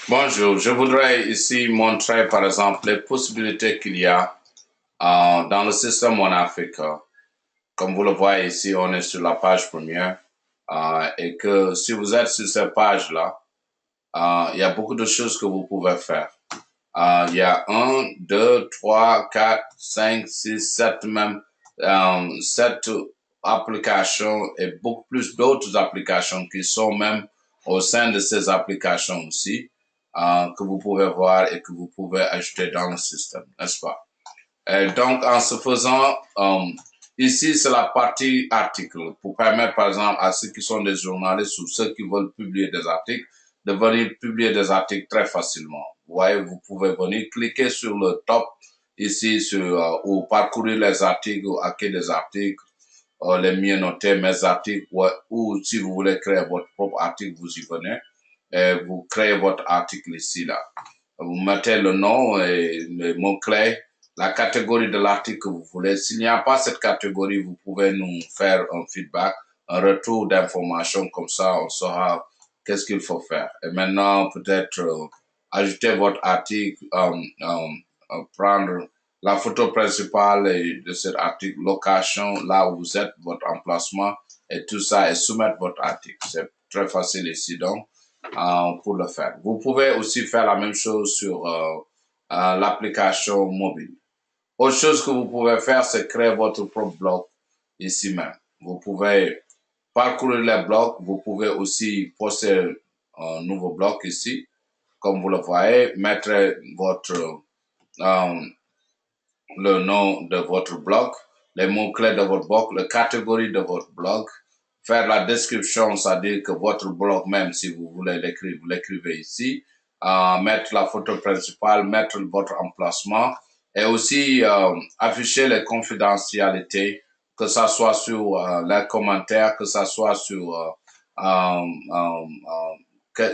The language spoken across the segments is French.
Bonjour, je voudrais ici montrer par exemple les possibilités qu'il y a dans le système OneAfrica. Comme vous le voyez ici, on est sur la page première et que si vous êtes sur cette page-là, il y a beaucoup de choses que vous pouvez faire. Il y a 1, 2, 3, 4, 5, 6, 7 même, 7 applications et beaucoup plus d'autres applications qui sont même au sein de ces applications aussi, que vous pouvez voir et que vous pouvez ajouter dans le système, n'est-ce pas? Et donc, en se faisant, ici, c'est la partie article pour permettre, par exemple, à ceux qui sont des journalistes ou ceux qui veulent publier des articles, de venir publier des articles très facilement. Vous voyez, vous pouvez venir cliquer sur le top ici sur, ou parcourir les articles ou hacker des articles, les mieux notés, mes articles, ou si vous voulez créer votre propre article, vous y venez et vous créez votre article ici, là. Vous mettez le nom et les mots-clés, la catégorie de l'article que vous voulez. S'il n'y a pas cette catégorie, vous pouvez nous faire un feedback, un retour d'information, comme ça on saura qu'est-ce qu'il faut faire. Et maintenant, peut-être ajouter votre article, prendre la photo principale de cet article, location, là où vous êtes, votre emplacement et tout ça, et soumettre votre article. C'est très facile ici, donc, pour le faire. Vous pouvez aussi faire la même chose sur l'application mobile. Autre chose que vous pouvez faire, c'est créer votre propre blog ici même. Vous pouvez parcourir les blogs. Vous pouvez aussi poster un nouveau blog ici. Comme vous le voyez, mettre votre le nom de votre blog, les mots-clés de votre blog, la catégorie de votre blog, faire la description, c'est-à-dire que votre blog, même si vous voulez l'écrire, vous l'écrivez ici, mettre la photo principale, mettre votre emplacement et aussi afficher les confidentialités, que ça soit sur les commentaires, que ça soit sur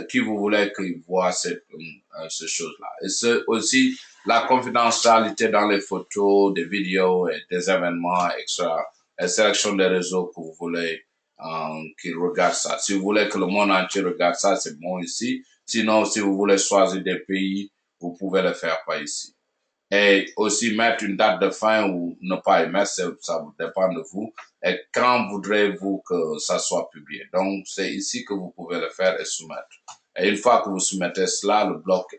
qui vous voulez qu'il voit ces choses-là. Et c'est aussi la confidentialité dans les photos, des vidéos et des événements, etc. Et sélection des réseaux que vous voulez qu'ils regardent ça. Si vous voulez que le monde entier regarde ça, c'est bon ici. Sinon, si vous voulez choisir des pays, vous pouvez le faire par ici. Et aussi mettre une date de fin ou ne pas y mettre, ça dépend de vous. Et quand voudrez-vous que ça soit publié? Donc, c'est ici que vous pouvez le faire et soumettre. Et une fois que vous soumettez cela, le bloc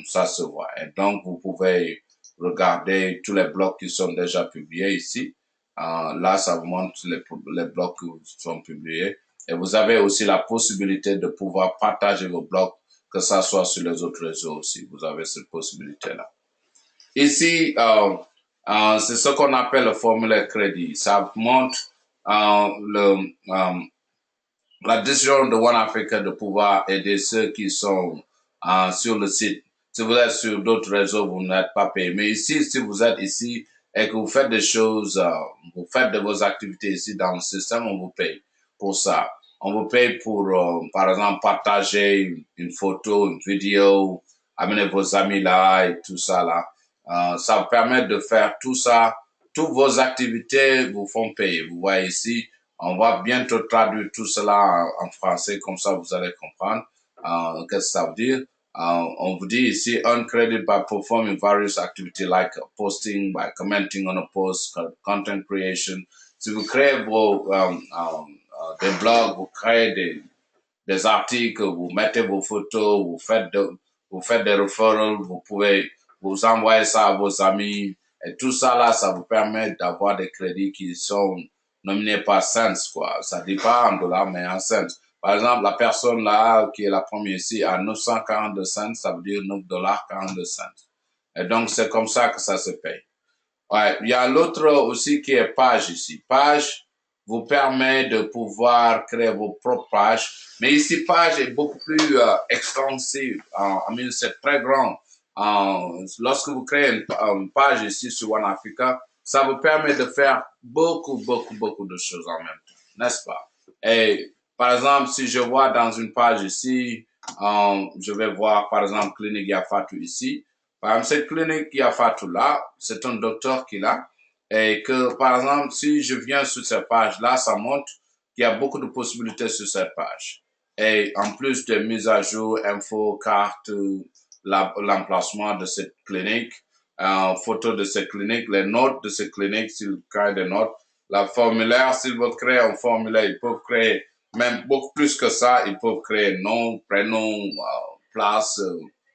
ça se voit. Et donc, vous pouvez regarder tous les blocs qui sont déjà publiés ici. Là, ça vous montre les blocs qui sont publiés. Et vous avez aussi la possibilité de pouvoir partager vos blocs, que ça soit sur les autres réseaux aussi. Vous avez cette possibilité-là. Ici, c'est ce qu'on appelle le formulaire crédit. Ça montre la décision de OneAfrica de pouvoir aider ceux qui sont sur le site. Si vous êtes sur d'autres réseaux, vous n'êtes pas payé. Mais ici, si vous êtes ici et que vous faites des choses, vous faites de vos activités ici dans le système, on vous paye pour ça. On vous paye pour, par exemple, partager une photo, une vidéo, amener vos amis là et tout ça là. Ça vous permet de faire tout ça. Toutes vos activités vous font payer. Vous voyez ici, on va bientôt traduire tout cela en français, comme ça vous allez comprendre qu'est-ce que ça veut dire. On vous dit ici, earn credit by performing various activities like posting, by commenting on a post, content creation. Si vous créez des blogs, vous créez des articles, vous mettez vos photos, vous faites des referrals, vous pouvez vous envoyer ça à vos amis. Et tout ça là, ça vous permet d'avoir des crédits qui sont nominés par cents, quoi. Ça dit pas en dollars, mais en cents. Par exemple, la personne là, qui est la première ici, à 942 cents, ça veut dire 9 dollars 42 cents. Et donc, c'est comme ça que ça se paye. Ouais, il y a l'autre aussi qui est page ici. Page vous permet de pouvoir créer vos propres pages. Mais ici, page est beaucoup plus extensive. C'est très grand. Lorsque vous créez une page ici sur OneAfrica, ça vous permet de faire beaucoup, beaucoup, beaucoup de choses en même temps, n'est-ce pas? Et par exemple, si je vois dans une page ici, je vais voir par exemple Clinique Yafatou ici. Par exemple, cette clinique Yafatou là, c'est un docteur qui l'a. Et que, par exemple, si je viens sur cette page-là, ça montre qu'il y a beaucoup de possibilités sur cette page. Et en plus de mise à jour, info, carte, l'emplacement de cette clinique, photo de cette clinique, les notes de cette clinique, s'ils créent des notes, la formulaire, s'ils veulent créer un formulaire, ils peuvent créer même beaucoup plus que ça, ils peuvent créer nom, prénom, place,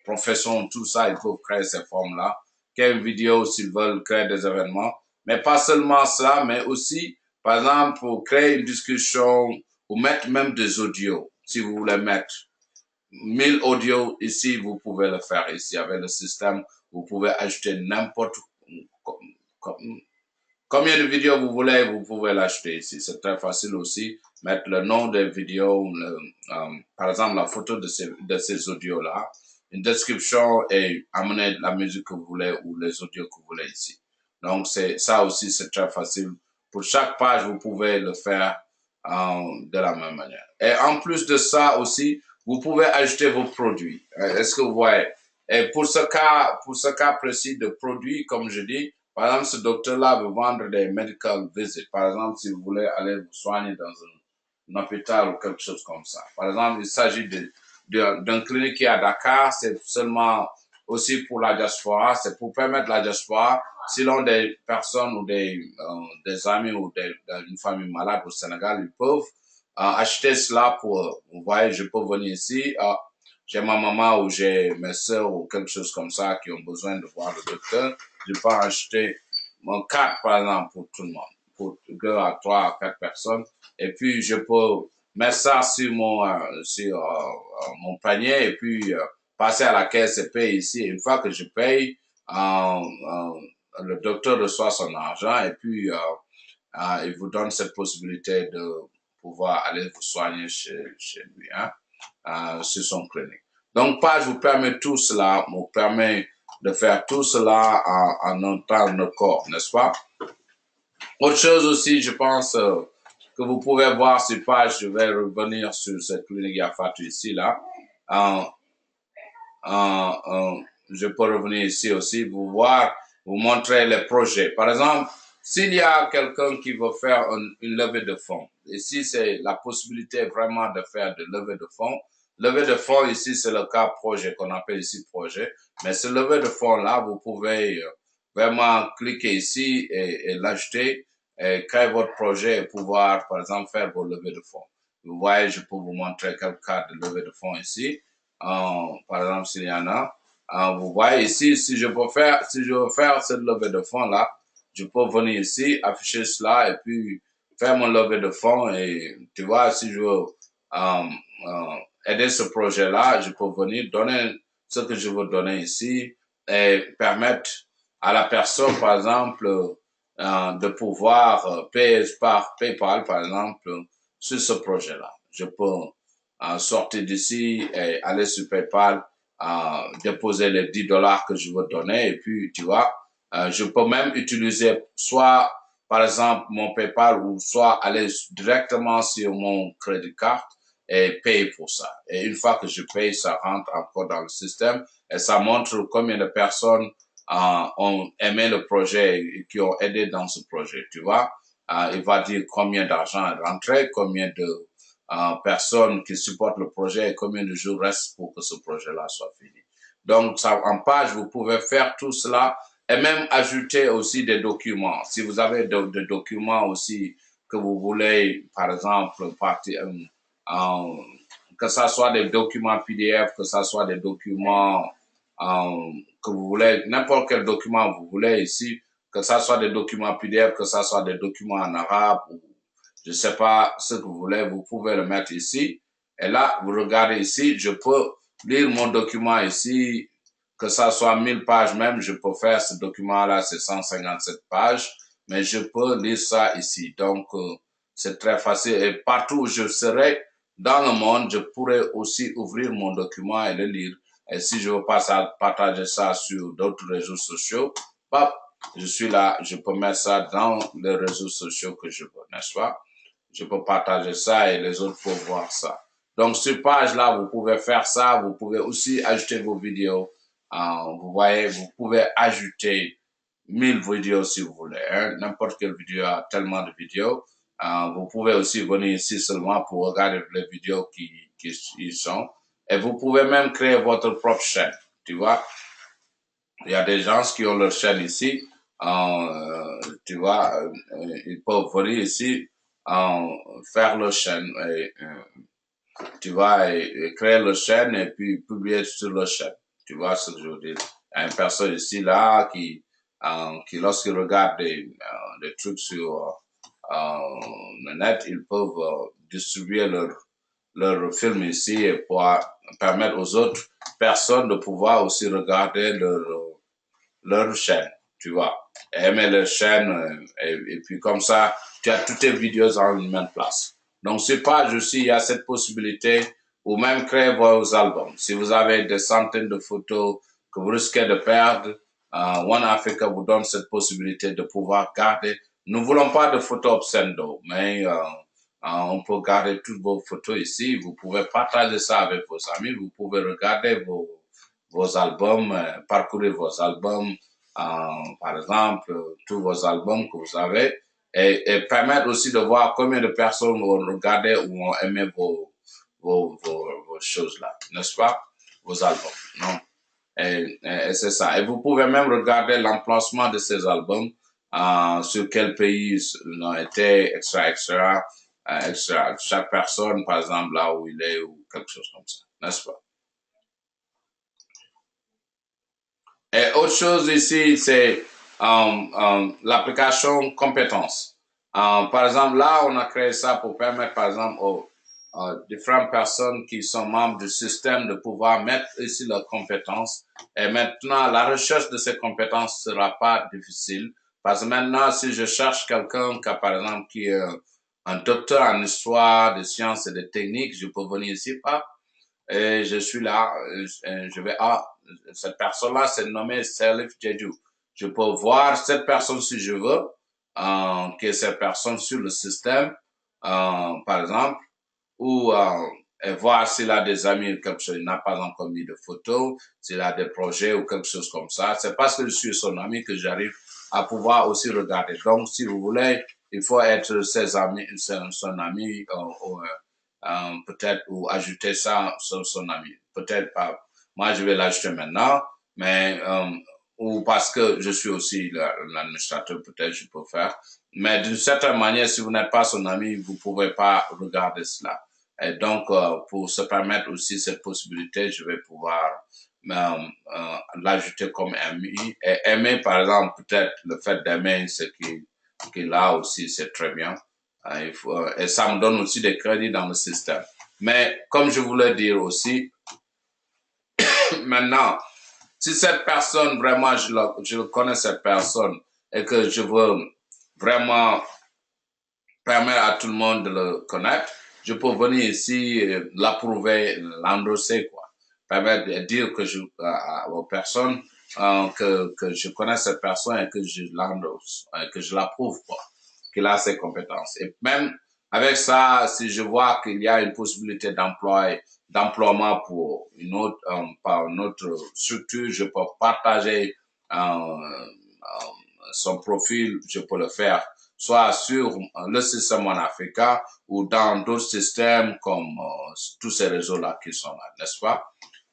profession, tout ça, ils peuvent créer ces formes-là. Quelle vidéo s'ils veulent créer des événements. Mais pas seulement ça, mais aussi, par exemple, pour créer une discussion ou mettre même des audios, si vous voulez mettre 1000 audios ici, vous pouvez le faire ici avec le système. Vous pouvez ajouter n'importe combien de vidéos vous voulez, vous pouvez l'acheter ici. C'est très facile aussi. Mettre le nom des vidéos, par exemple la photo de ces audios-là, une description et amener la musique que vous voulez ou les audios que vous voulez ici. Donc c'est ça aussi, c'est très facile. Pour chaque page, vous pouvez le faire de la même manière. Et en plus de ça aussi, vous pouvez ajouter vos produits. Est-ce que vous voyez? Et pour ce cas précis de produits, comme je dis, par exemple, ce docteur-là veut vendre des medical visits. Par exemple, si vous voulez aller vous soigner dans un hôpital ou quelque chose comme ça. Par exemple, il s'agit d'un clinique qui est à Dakar, c'est seulement aussi pour la diaspora, c'est pour permettre la diaspora, sinon des personnes ou des amis ou une famille malade au Sénégal, ils peuvent acheter cela pour, vous voyez, je peux venir ici, j'ai ma maman ou j'ai mes soeurs ou quelque chose comme ça qui ont besoin de voir le docteur, je peux acheter mon carte, par exemple, pour tout le monde, pour 2 à 3 à 4 personnes, et puis je peux mettre ça sur mon panier et puis passer à la caisse et payer ici. Une fois que je paye, le docteur reçoit son argent et puis il vous donne cette possibilité de pouvoir aller vous soigner chez lui, sur son clinique. Donc, Page vous permet tout cela, vous permet de faire tout cela en un temps de corps, n'est-ce pas? Autre chose aussi, je pense que vous pouvez voir sur Page, je vais revenir sur cette clinique Yafatu ici, là. Euh, je peux revenir ici aussi, vous montrer les projets. Par exemple, s'il y a quelqu'un qui veut faire une levée de fonds, ici c'est la possibilité vraiment de faire de levée de fonds. Levée de fonds ici, c'est le cas projet qu'on appelle ici projet. Mais ce levée de fonds-là, vous pouvez vraiment cliquer ici et l'ajouter, et créer votre projet et pouvoir, par exemple, faire vos levées de fonds. Vous voyez, je peux vous montrer quelques cas de levée de fonds ici. Par exemple, s'il y en a, vous voyez ici, si je veux faire cette levée de fonds là, je peux venir ici, afficher cela et puis faire mon levée de fonds et tu vois, si je veux aider ce projet là, je peux venir donner ce que je veux donner ici et permettre à la personne, par exemple, de pouvoir payer par PayPal, par exemple, sur ce projet là. Je peux sortir d'ici et aller sur PayPal, déposer les $10 que je veux donner et puis, tu vois, je peux même utiliser soit, par exemple, mon PayPal ou soit aller directement sur mon crédit card et payer pour ça. Et une fois que je paye, ça rentre encore dans le système et ça montre combien de personnes ont aimé le projet et qui ont aidé dans ce projet, tu vois. Il va dire combien d'argent est rentré, combien de personnes qui supportent le projet et combien de jours restent pour que ce projet-là soit fini. Donc, ça, en page, vous pouvez faire tout cela et même ajouter aussi des documents. Si vous avez des documents aussi que vous voulez, par exemple, que ça soit des documents PDF, que ça soit des documents que vous voulez, n'importe quel document vous voulez ici, que ça soit des documents PDF, que ça soit des documents en arabe ou je sais pas ce que vous voulez, vous pouvez le mettre ici. Et là, vous regardez ici, je peux lire mon document ici, que ça soit 1000 pages même, je peux faire ce document-là, c'est 157 pages, mais je peux lire ça ici. Donc, c'est très facile. Et partout où je serai dans le monde, je pourrais aussi ouvrir mon document et le lire. Et si je veux partager ça sur d'autres réseaux sociaux, hop, je suis là, je peux mettre ça dans les réseaux sociaux que je veux, n'est-ce pas? Je peux partager ça et les autres peuvent voir ça. Donc, sur page là, vous pouvez faire ça. Vous pouvez aussi ajouter vos vidéos. Vous voyez, vous pouvez ajouter 1000 vidéos si vous voulez. Hein. N'importe quelle vidéo a tellement de vidéos. Vous pouvez aussi venir ici seulement pour regarder les vidéos qui qui y sont. Et vous pouvez même créer votre propre chaîne, tu vois. Il y a des gens qui ont leur chaîne ici, tu vois, ils peuvent venir ici, faire leur chaîne, tu vois, et créer leur chaîne et puis publier sur leur chaîne. Tu vois ce que je veux dire? Il y a une personne ici, là, qui lorsqu'ils regardent des trucs sur le net, ils peuvent distribuer leur film ici et pouvoir permettre aux autres personnes de pouvoir aussi regarder leur chaîne, tu vois, et aimer leur chaîne, et puis comme ça, tu as toutes tes vidéos en une même place. Donc, c'est pas juste, il y a cette possibilité, ou même créer vos albums. Si vous avez des centaines de photos que vous risquez de perdre, One Africa vous donne cette possibilité de pouvoir garder. Nous ne voulons pas de photos obscènes, mais on peut garder toutes vos photos ici. Vous pouvez partager ça avec vos amis. Vous pouvez regarder vos albums, parcourir vos albums, par exemple, tous vos albums que vous avez, et permettre aussi de voir combien de personnes ont regardé ou ont aimé vos choses-là, n'est-ce pas? Vos albums, non? Et c'est ça. Et vous pouvez même regarder l'emplacement de ces albums, sur quel pays ils ont été, etc., etc. Chaque personne, par exemple, là où il est, ou quelque chose comme ça, n'est-ce pas? Et autre chose ici, c'est l'application compétences. Par exemple, là, on a créé ça pour permettre, par exemple, aux différentes personnes qui sont membres du système de pouvoir mettre ici leurs compétences. Et maintenant, la recherche de ces compétences sera pas difficile. Parce que maintenant, si je cherche quelqu'un qui, par exemple, qui est un docteur en histoire, de sciences et de techniques, je peux venir ici, pas et je suis là, je vais, cette personne-là s'est nommée Salif Jeju. Je peux voir cette personne si je veux, que cette personne sur le système, par exemple, ou et voir s'il a des amis ou quelque chose, il n'a pas encore mis de photos, s'il a des projets ou quelque chose comme ça. C'est parce que je suis son ami que j'arrive à pouvoir aussi regarder. Donc, si vous voulez, il faut être ses amis, son ami, peut-être, ou ajouter ça sur son ami. Peut-être pas. Moi, je vais l'ajouter maintenant, mais ou parce que je suis aussi l'administrateur, peut-être je peux faire. Mais d'une certaine manière, si vous n'êtes pas son ami, vous pouvez pas regarder cela. Et donc, pour se permettre aussi cette possibilité, je vais pouvoir l'ajouter comme ami. Et aimer, par exemple, peut-être le fait d'aimer ce qu'il a aussi, c'est très bien. Et ça me donne aussi des crédits dans le système. Mais comme je voulais dire aussi, maintenant, si cette personne, vraiment, je connais cette personne et que je veux vraiment permettre à tout le monde de le connaître, je peux venir ici, l'approuver, l'endosser, quoi. Permettre de dire que aux personnes que je connais cette personne et que je l'endosse, que je l'approuve, quoi, qu'il a ses compétences. Et même avec ça, si je vois qu'il y a une possibilité d'emploiement pour par une autre structure, je peux partager son profil, je peux le faire soit sur le système en Africa ou dans d'autres systèmes comme tous ces réseaux-là qui sont là, n'est-ce pas?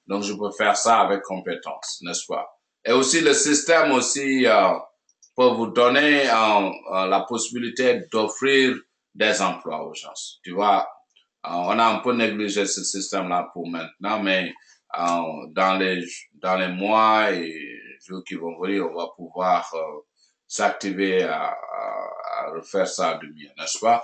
Donc, je peux faire ça avec compétence, n'est-ce pas? Et aussi, le système aussi peut vous donner la possibilité d'offrir des emplois aux gens. Tu vois, on a un peu négligé ce système-là pour maintenant, mais dans les mois et jours qui vont venir, on va pouvoir s'activer à refaire ça de mieux, n'est-ce pas?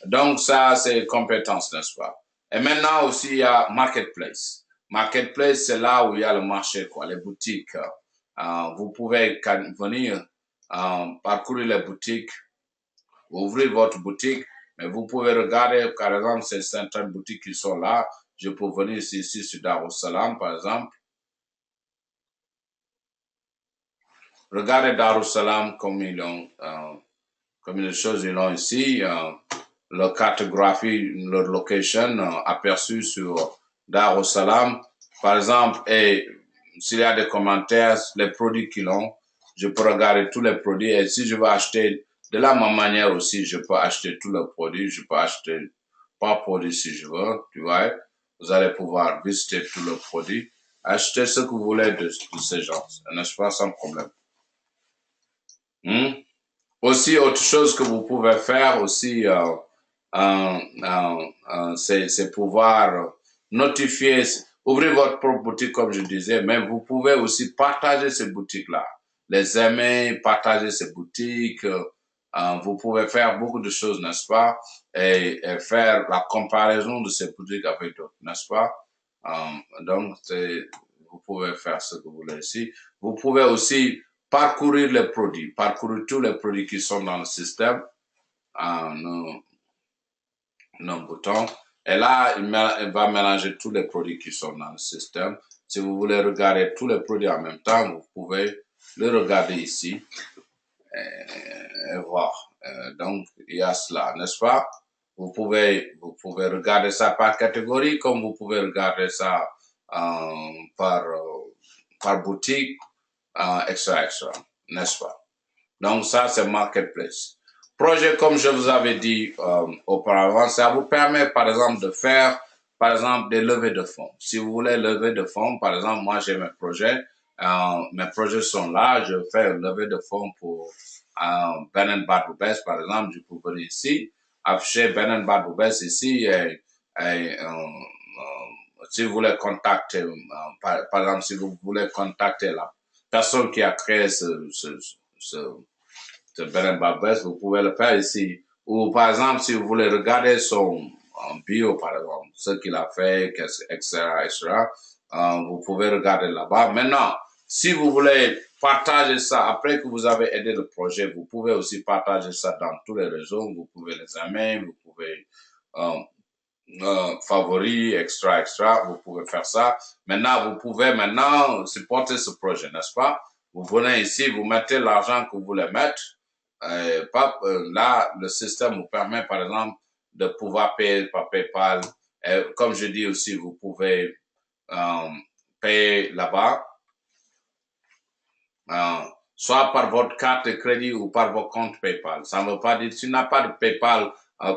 Donc, ça, c'est compétence, n'est-ce pas? Et maintenant aussi, il y a Marketplace. Marketplace, c'est là où il y a le marché, quoi, les boutiques. Vous pouvez venir parcourir les boutiques, ouvrir votre boutique, mais vous pouvez regarder, par exemple, ces certaines boutiques qui sont là. Je peux venir ici sur Darussalam, par exemple. Regardez Darussalam comme comme les choses ils l'ont ici. Leur cartographie, leur location aperçue sur Darussalam. Par exemple, et s'il y a des commentaires, les produits qu'ils ont, je peux regarder tous les produits. Et si je veux acheter de la même manière aussi, je peux acheter tous les produits. Je peux acheter par produit si je veux, tu vois. vous allez pouvoir visiter tout le produit, acheter ce que vous voulez de ces gens, n'est-ce pas, sans problème. Aussi, autre chose que vous pouvez faire aussi, c'est pouvoir notifier, ouvrir votre propre boutique, comme je disais, mais vous pouvez aussi partager ces boutiques-là, les aimer, partager ces boutiques. Vous pouvez faire beaucoup de choses, n'est-ce pas, et faire la comparaison de ces boutiques avec d'autres, n'est-ce pas. Donc, vous pouvez faire ce que vous voulez ici. Vous pouvez aussi parcourir les produits, parcourir tous les produits qui sont dans le système, nos boutons. Et là, il va mélanger tous les produits qui sont dans le système. Si vous voulez regarder tous les produits en même temps, vous pouvez le regarder ici et voir. Donc, il y a cela, n'est-ce pas? Vous pouvez regarder ça par catégorie, comme vous pouvez regarder ça par boutique, extra, n'est-ce pas? Donc, ça, c'est Marketplace. Projet, comme je vous avais dit auparavant, ça vous permet, par exemple, de faire, par exemple, des levées de fonds. Si vous voulez lever de fonds, par exemple, moi, j'ai mes projets sont là, je fais une levée de fonds pour Ben Bad Boubès, par exemple, je peux venir ici, afficher Ben Bad Boubès ici, si vous voulez contacter, par exemple, si vous voulez contacter la personne qui a créé ce Ben Barbès, vous pouvez le faire ici. Ou par exemple, si vous voulez regarder son bio, par exemple, ce qu'il a fait, etc., etc., vous pouvez regarder là-bas. Maintenant, si vous voulez partager ça, après que vous avez aidé le projet, vous pouvez aussi partager ça dans tous les réseaux. Vous pouvez les aimer, vous pouvez favoris, extra, extra, vous pouvez faire ça. Maintenant, vous pouvez supporter ce projet, n'est-ce pas? Vous venez ici, vous mettez l'argent que vous voulez mettre. Là, le système vous permet, par exemple, de pouvoir payer par PayPal. Comme je dis aussi, vous pouvez payer là-bas, soit par votre carte de crédit ou par votre compte PayPal. Ça ne veut pas dire, si tu n'as pas de PayPal,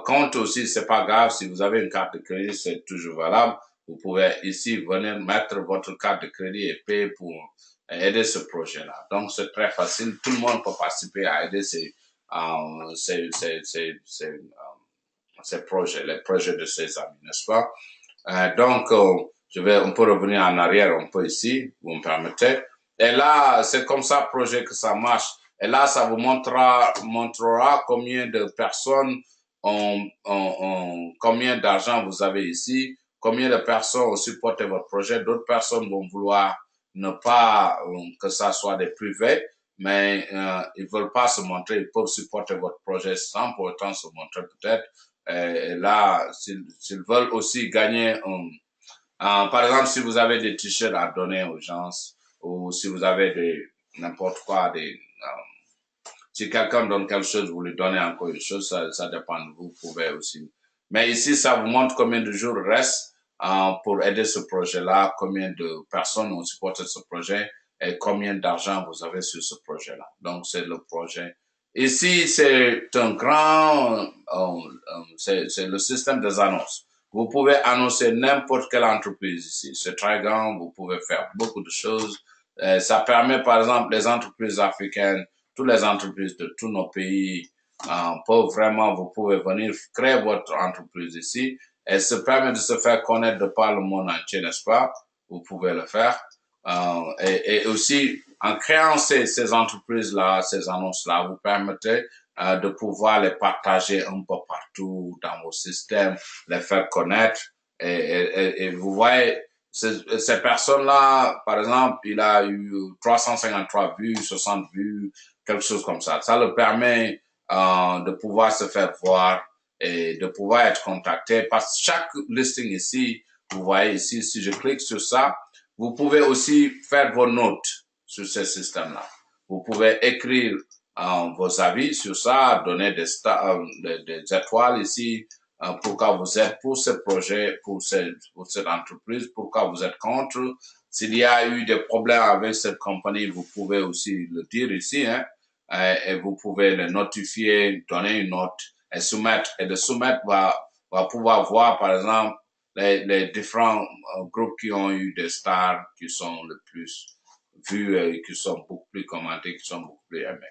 compte aussi, c'est pas grave. Si vous avez une carte de crédit, c'est toujours valable. Vous pouvez ici venir mettre votre carte de crédit et payer pour aider ce projet-là. Donc, c'est très facile. Tout le monde peut participer à aider ces projets, les projets de ses amis, n'est-ce pas? Donc, on peut revenir en arrière un peu ici, vous me permettez. Et là, c'est comme ça, projet, que ça marche. Et là, ça vous montrera combien de personnes combien d'argent vous avez ici, combien de personnes ont supporté votre projet. D'autres personnes vont vouloir ne pas que ça soit des privés, mais ils veulent pas se montrer. Ils peuvent supporter votre projet sans pour autant se montrer peut-être. Et là, s'ils veulent aussi gagner par exemple, si vous avez des t-shirts à donner aux gens, ou si vous avez n'importe quoi, si quelqu'un donne quelque chose, vous lui donnez encore une chose, ça dépend de vous, vous pouvez aussi. Mais ici, ça vous montre combien de jours reste pour aider ce projet-là, combien de personnes ont supporté ce projet et combien d'argent vous avez sur ce projet-là. Donc, c'est le projet. Ici, c'est un grand, c'est le système des annonces. Vous pouvez annoncer n'importe quelle entreprise ici. C'est très grand, vous pouvez faire beaucoup de choses. Ça permet, par exemple, les entreprises africaines, toutes les entreprises de tous nos pays peuvent vraiment, vous pouvez venir créer votre entreprise ici et se permet de se faire connaître de par le monde entier, n'est-ce pas? Vous pouvez le faire. Et aussi, en créant ces entreprises-là, ces annonces-là, vous permettez de pouvoir les partager un peu partout dans vos systèmes, les faire connaître. Et vous voyez, ces personnes-là, par exemple, il a eu 353 vues, 60 vues, quelque chose comme ça. Ça le permet de pouvoir se faire voir et de pouvoir être contacté. Parce que chaque listing ici, vous voyez ici, si je clique sur ça, vous pouvez aussi faire vos notes sur ce système-là. Vous pouvez écrire vos avis sur ça, donner des étoiles ici, pourquoi vous êtes pour ce projet, pour cette entreprise, pourquoi vous êtes contre. S'il y a eu des problèmes avec cette compagnie, vous pouvez aussi le dire ici, hein, et vous pouvez le notifier, donner une note et soumettre. Et le soumettre va pouvoir voir, par exemple, les différents groupes qui ont eu des stars qui sont le plus vus et qui sont beaucoup plus commentés, qui sont beaucoup plus aimés.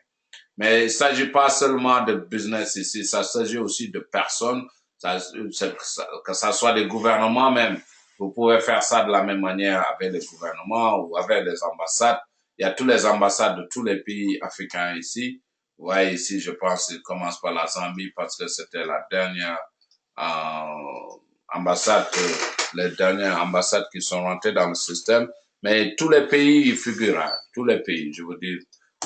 Mais il ne s'agit pas seulement de business ici, ça s'agit aussi de personnes, que ça soit des gouvernements même. Vous pouvez faire ça de la même manière avec les gouvernements ou avec les ambassades. Il y a tous les ambassades de tous les pays africains ici. Vous voyez ici, je pense qu'il commence par la Zambie parce que c'était la dernière ambassade, les dernières ambassades qui sont rentrées dans le système. Mais tous les pays y figurent, hein. Tous les pays, je veux dire,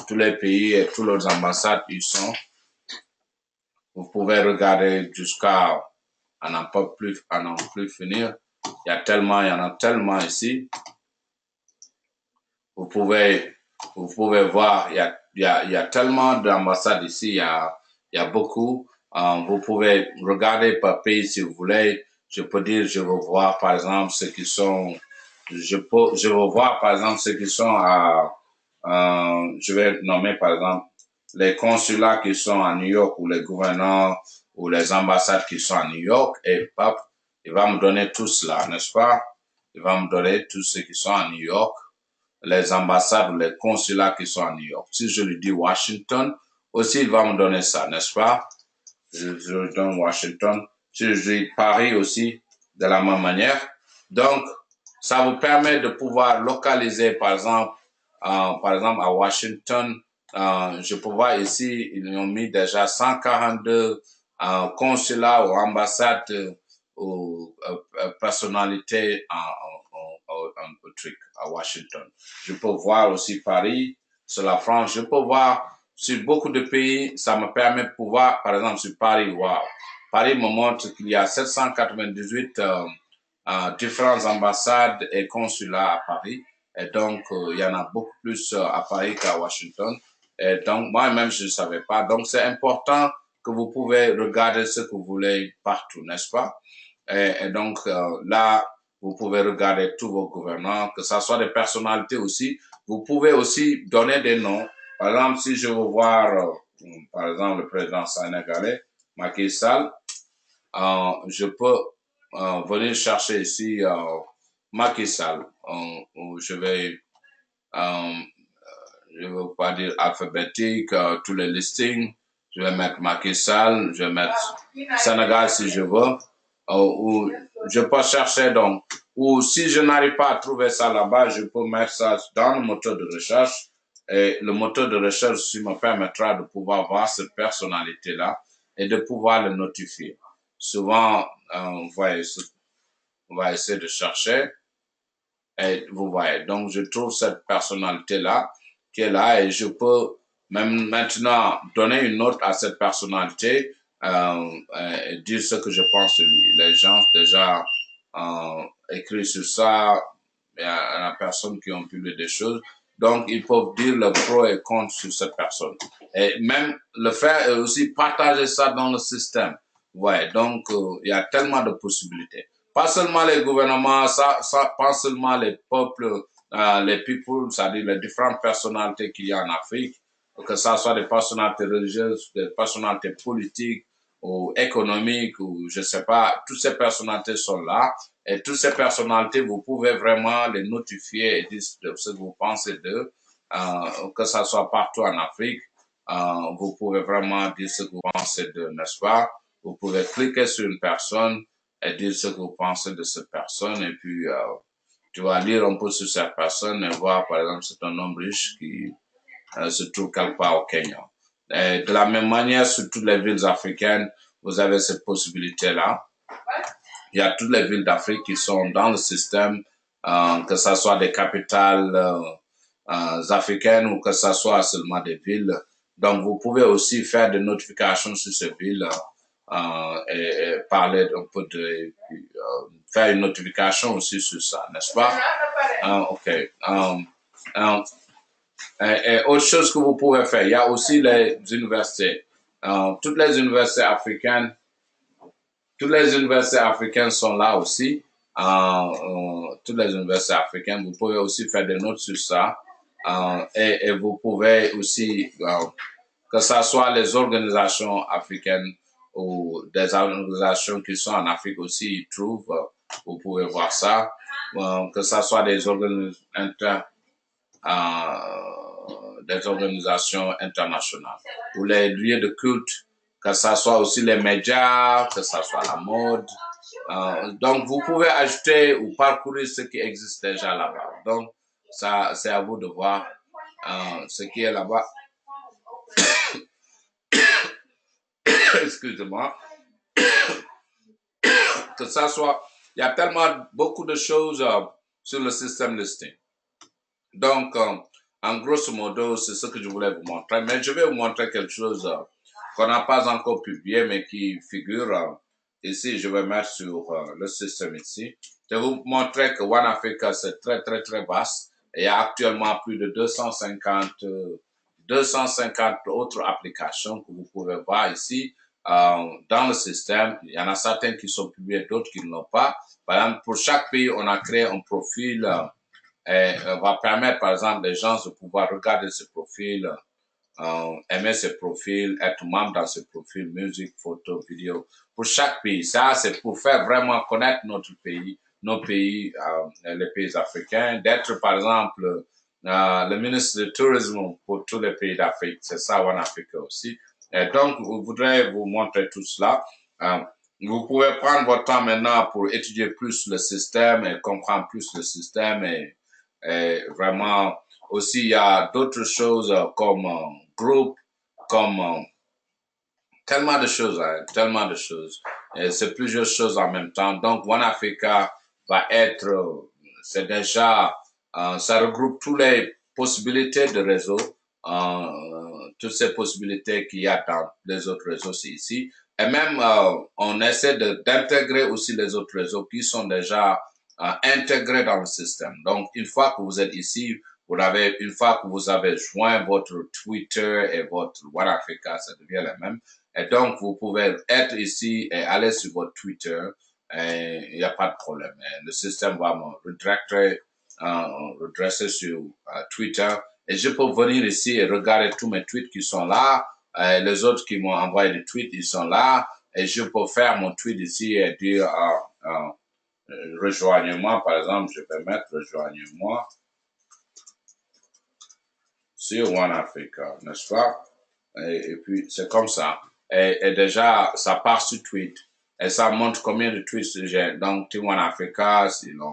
tous les pays et toutes leurs ambassades y sont. Vous pouvez regarder jusqu'à à n'en plus finir. Il y en a tellement ici. Vous pouvez voir, il y a tellement d'ambassades ici, il y a beaucoup. Vous pouvez regarder par pays si vous voulez. Je peux dire, je veux voir par exemple ceux qui sont, je veux voir par exemple ceux qui sont à, je vais nommer par exemple les consulats qui sont à New York ou les gouverneurs ou les ambassades qui sont à New York et hop, il va me donner tout cela, n'est-ce pas? Il va me donner tous ceux qui sont à New York, les ambassades ou les consulats qui sont à New York. Si je lui dis Washington, aussi il va me donner ça, n'est-ce pas? Je lui donne Washington. Si je dis Paris aussi, de la même manière. Donc, ça vous permet de pouvoir localiser, par exemple à Washington, je peux voir ici, ils ont mis déjà 142 consulats ou ambassades ou personnalités en truc à Washington. Je peux voir aussi Paris, sur la France. Je peux voir sur beaucoup de pays. Ça me permet de pouvoir, par exemple, sur Paris, wow. Paris me montre qu'il y a 798 différentes ambassades et consulats à Paris. Et donc, il y en a beaucoup plus à Paris qu'à Washington. Et donc, moi-même, je ne savais pas. Donc, c'est important que vous pouvez regarder ce que vous voulez partout, n'est-ce pas? Et donc, là, vous pouvez regarder tous vos gouvernants, que ce soit des personnalités aussi. Vous pouvez aussi donner des noms. Par exemple, si je veux voir, par exemple, le président sénégalais, Macky Sall, je peux venir chercher ici Macky Sall. Je ne veux pas dire alphabétique, tous les listings. Je vais mettre Macky Sall, je vais mettre Sénégal si je veux. Ou je peux chercher donc. Ou si je n'arrive pas à trouver ça là-bas, je peux mettre ça dans le moteur de recherche. Et le moteur de recherche aussi me permettra de pouvoir voir cette personnalité-là et de pouvoir le notifier. Souvent, on va essayer de chercher et vous voyez. Donc, je trouve cette personnalité-là qui est là et je peux même maintenant donner une note à cette personnalité et dire ce que je pense de lui. Les gens déjà écrit sur ça, il y a personnes qui ont publié des choses. Donc, ils peuvent dire le pro et contre sur cette personne. Et même le faire et aussi partager ça dans le système. Ouais, donc, il y a tellement de possibilités. Pas seulement les gouvernements, pas seulement les peuples, les people, c'est-à-dire les différentes personnalités qu'il y a en Afrique, que ce soit des personnalités religieuses, des personnalités politiques ou économiques, ou je sais pas, toutes ces personnalités sont là. Et toutes ces personnalités, vous pouvez vraiment les notifier et dire ce que vous pensez d'eux, que ça soit partout en Afrique. Vous pouvez vraiment dire ce que vous pensez d'eux, n'est-ce pas? Vous pouvez cliquer sur une personne et dire ce que vous pensez de cette personne et puis tu vas lire un peu sur cette personne et voir, par exemple, c'est un homme riche qui se trouve quelque part au Kenya. Et de la même manière, sur toutes les villes africaines, vous avez cette possibilité-là. Il y a toutes les villes d'Afrique qui sont dans le système, que ce soit des capitales africaines ou que ce soit seulement des villes. Donc, vous pouvez aussi faire des notifications sur ces villes et parler un peu de... faire une notification aussi sur ça, n'est-ce pas? OK. Et autre chose que vous pouvez faire, il y a aussi les universités. Toutes les universités africaines sont là aussi. Toutes les universités africaines, vous pouvez aussi faire des notes sur ça. Et vous pouvez aussi, que ce soit les organisations africaines ou des organisations qui sont en Afrique aussi, ils trouvent Vous pouvez voir ça, que ce soit des organisations internationales ou les lieux de culte, que ce soit aussi les médias, que ce soit la mode. Donc, vous pouvez ajouter ou parcourir ce qui existe déjà là-bas. Donc, ça, c'est à vous de voir ce qui est là-bas. Excusez-moi. Que ça soit, il y a tellement beaucoup de choses sur le système listing. Donc, en grosso modo, c'est ce que je voulais vous montrer. Mais je vais vous montrer quelque chose qu'on n'a pas encore publié, mais qui figure ici. Je vais mettre sur le système ici. Je vais vous montrer que One Africa, c'est très, très, très vaste. Et il y a actuellement plus de 250 autres applications que vous pouvez voir ici dans le système. Il y en a certains qui sont publiés, d'autres qui ne l'ont pas. Par exemple, pour chaque pays, on a créé un profil et va permettre, par exemple, les gens de pouvoir regarder ce profil, aimer ce profil, être membre dans ce profil, musique, photo, vidéo. Pour chaque pays, ça, c'est pour faire vraiment connaître notre pays, nos pays, les pays africains, d'être, par exemple, le ministre du tourisme pour tous les pays d'Afrique. C'est ça, One Africa aussi. Et donc, je voudrais vous montrer tout cela. Vous pouvez prendre votre temps maintenant pour étudier plus le système et comprendre plus le système et vraiment aussi il y a d'autres choses comme groupe, comme tellement de choses, hein, tellement de choses. Et c'est plusieurs choses en même temps. Donc One Africa va être, c'est déjà, ça regroupe toutes les possibilités de réseau, toutes ces possibilités qu'il y a dans les autres réseaux, c'est ici. Et même, on essaie d'intégrer aussi les autres réseaux qui sont déjà intégrés dans le système. Donc, une fois que vous êtes ici, une fois que vous avez joint votre Twitter et votre One Africa, ça devient la même. Et donc, vous pouvez être ici et aller sur votre Twitter. Il n'y a pas de problème. Et le système va me redresser sur Twitter. Et je peux venir ici et regarder tous mes tweets qui sont là. Les autres qui m'ont envoyé des tweets, ils sont là. Et je peux faire mon tweet ici et dire rejoignez-moi. Par exemple, je vais mettre rejoignez-moi sur One Africa, n'est-ce pas? Et puis, c'est comme ça. Et déjà, ça part sur tweet. Et ça montre combien de tweets j'ai. Donc, Team One Africa, sinon,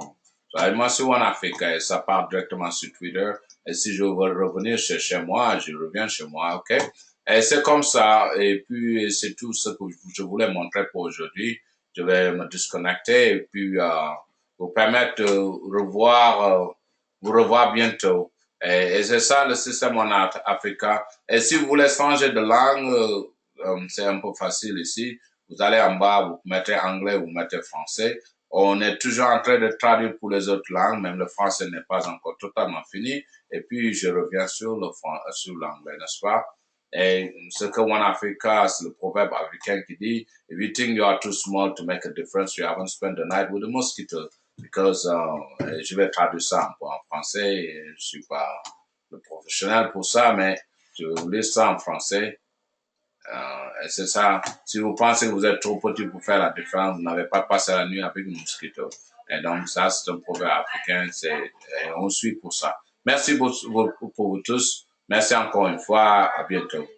moi sur One Africa et ça part directement sur Twitter. Et si je veux revenir chez moi, je reviens chez moi, ok? Et c'est comme ça. Et puis, c'est tout ce que je voulais montrer pour aujourd'hui. Je vais me disconnecter et puis vous permettre de vous revoir bientôt. Et c'est ça le système en Africa. Et si vous voulez changer de langue, c'est un peu facile ici. Vous allez en bas, vous mettez anglais, vous mettez français. On est toujours en train de traduire pour les autres langues, même le français n'est pas encore totalement fini. Et puis, je reviens sur l'anglais, n'est-ce pas? Et ce que One Africa, c'est le proverbe africain qui dit, if you think you are too small to make a difference, you haven't spent the night with a mosquito. Because, je vais traduire ça en français. Et je suis pas le professionnel pour ça, mais je vais vous lire ça en français. Et c'est ça. Si vous pensez que vous êtes trop petit pour faire la différence, vous n'avez pas passé la nuit avec un mosquito. Et donc, ça, c'est un proverbe africain. On suit pour ça. Merci pour vous tous. Merci encore une fois. À bientôt.